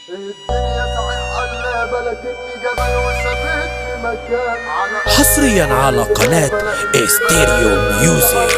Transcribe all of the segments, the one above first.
الدنيا صحيح قلابة لكني جبل وثبت في مكان حصريا على قناة استيريو ميوزك.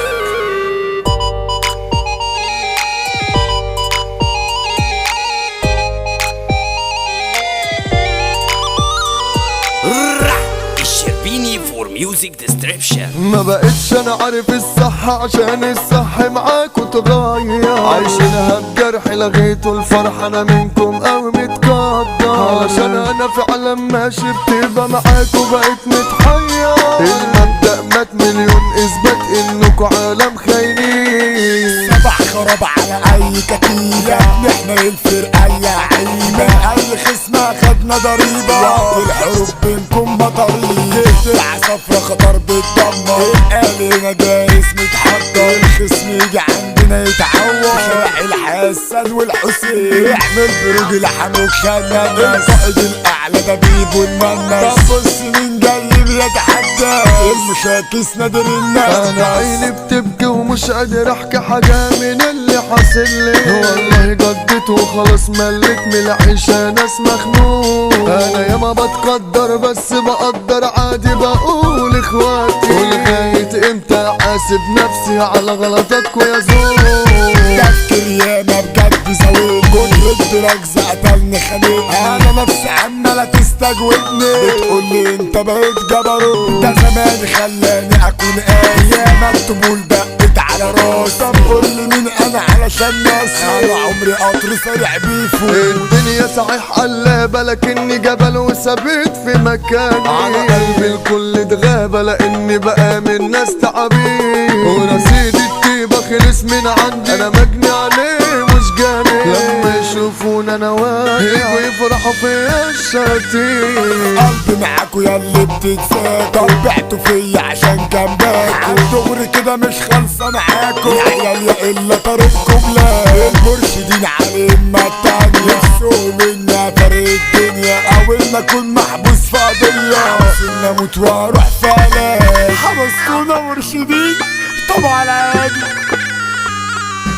الشربيني فور ميوزك ديستريبشن. ما بقتش انا عارف الصح عشان الصح معاكوا اتغير، عايشينها بجرح لغيتوا الفرح انا منكم قوي متقدر، علشان انا فعلا ماشي بتبقى معاكوا بقيت متحير. المبدأ مات مليون اثبات انكوا عالم خاينين، صباح خراب على اي كتيبة، نحن الفرقة اللعيبة، اي خصم خدنا ضريبة، الحروب بينكم مطرية، تلع صفرة خطر بتدمر، الآلينا دايس متحضر، الخصم يجي عندنا يتعور، شارع الحسن والحسين، اعمل بروج لحموك شنان، القائد الاعلى ده بيبو المنس، طب بص مين جاي بيتحدى، المشاكس نادر الناس، انا عيني بتبكي ومش قادر احكي حاجة من اللي حاصل لي، والله جدت وخلاص مليت من العيشة ناس مخنوق، انا ياما بتقدر بس بقدر عادي بقول اخواتي، ولغاية امتى حاسب نفسي على غلطاتكوا يا زول، تفكير ياما بجد زاويل، كل الدراجز قتلني خانق، انا نفسي عمالة تستجوبني، بتقولي انت بقيت جبروت، ده زمان خلاني اكون ياما الطبول دقت على راسي، طب قولي مين انا علشان ناسي، انا عمري قطر سريع بيفوت، الدنيا صحيح قلابة لكني جبل وثبت في مكاني، على قلبي الكل اتغابة لاني بقى من ناس تعبين، ورصيد الطيبة خلص من عندي، انا مجني عليه مش جاني، لما يشوفونا انا واقع يجوا يفرحوا فيا الشتيم، قلبي معاكوا ياللي بتتساكوا، بعتوا فيا عشان كان باكوا، دغري كده مش خالصة معاكوا، يا عيال يا الا طريقكم لا، المرشدين عليهم التانية، نفسهم اني افرق الدنيا، اول ما اكون محبوس في قضية، عاوزين اموت واروح فلاح، حبستونا مرشدين طبعا عادي،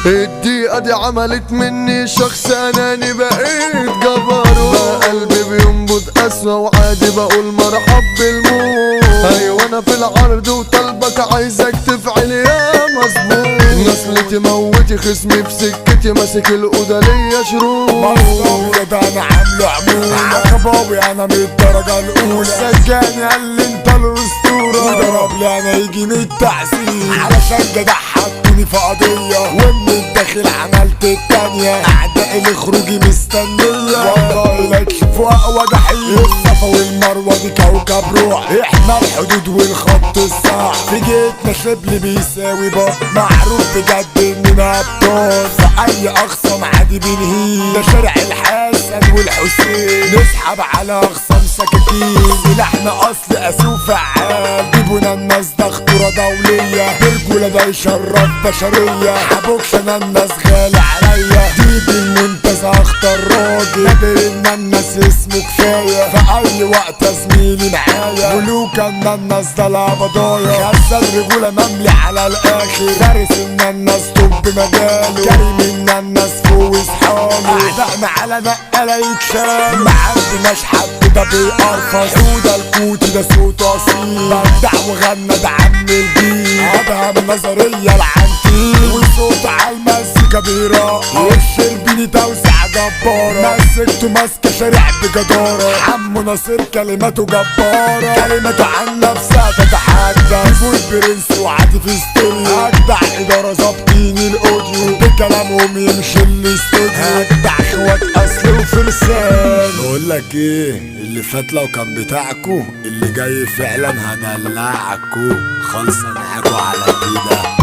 الدقيقة دي عملت مني شخص اناني بقيت جبروت، بقى قلبي بينبض قسوة وعادي بقول مرحب بالموت، ايوه انا في العرض وطلبك عايزك تفعل يا مظبوط، نسلتي موتي خصمي في سكتي ماسك الأوضة ليا شروط، مصراوي ده انا عامله عمولة، عقباوي انا من الدرجة الاولى، سجاني قال لي انت الاسطورة، وضرب لي انا يجي من التعذيب، علشان جدع حطوني في قضية، ومن الداخل عملت التانية، اعدائي لخروجي مستنية، والله لا تشوفوا اقوى جحيم، الصفا والمروة دي كوكب روح، احنا الحدود والخط الصح، في جيتنا شبل بيساوي بط، معروف بجد اننا ابطال، في اي اخصم عادي بنهين، ده شارع الحسن والحسين، نسحب على اخصم سكاكين، سلاحنا اصل اسو فعال، جيبونا الناس ده خطورة دولية، برجولة ده يشرف بشرية، حبوكش انا الناس غالي عليا، دي المنتزه اختار راجل، قادر ان الناس اسمه كفاية، في اي وقت يا زميلي معايا، ملوك ان الناس ده العبضايا، خزة الرجولة مملي على الاخر، فارس ان الناس طب مجاله، كريم ان الناس فوق اصحابه، اعدائنا على نقلة يتشال، ما عندناش حد ده بيقرفص، حودة الكوتي ده صوت اصيل، بدع وغنى ده عم الجيل، ادهم نظرية العنتيل، وصوت على المزيكا بيرقص، الشربيني توزيع جبارة، مسكته ماسكة شارع بجدارة، حمو ناصر كلماته جبارة، كلماته عن نفسها تتحدث، والبرنس وعادي في ستوريو، اجدع ادارة ظابطين الاوديو، بكلامهم يمشي الاستوديو، اجدع اخوات اصل وفرسان، بقول لك ايه اللي فات لو كان بتاعكو، اللي جاي فعلا هدلعكو، خالصة معاكو على كده.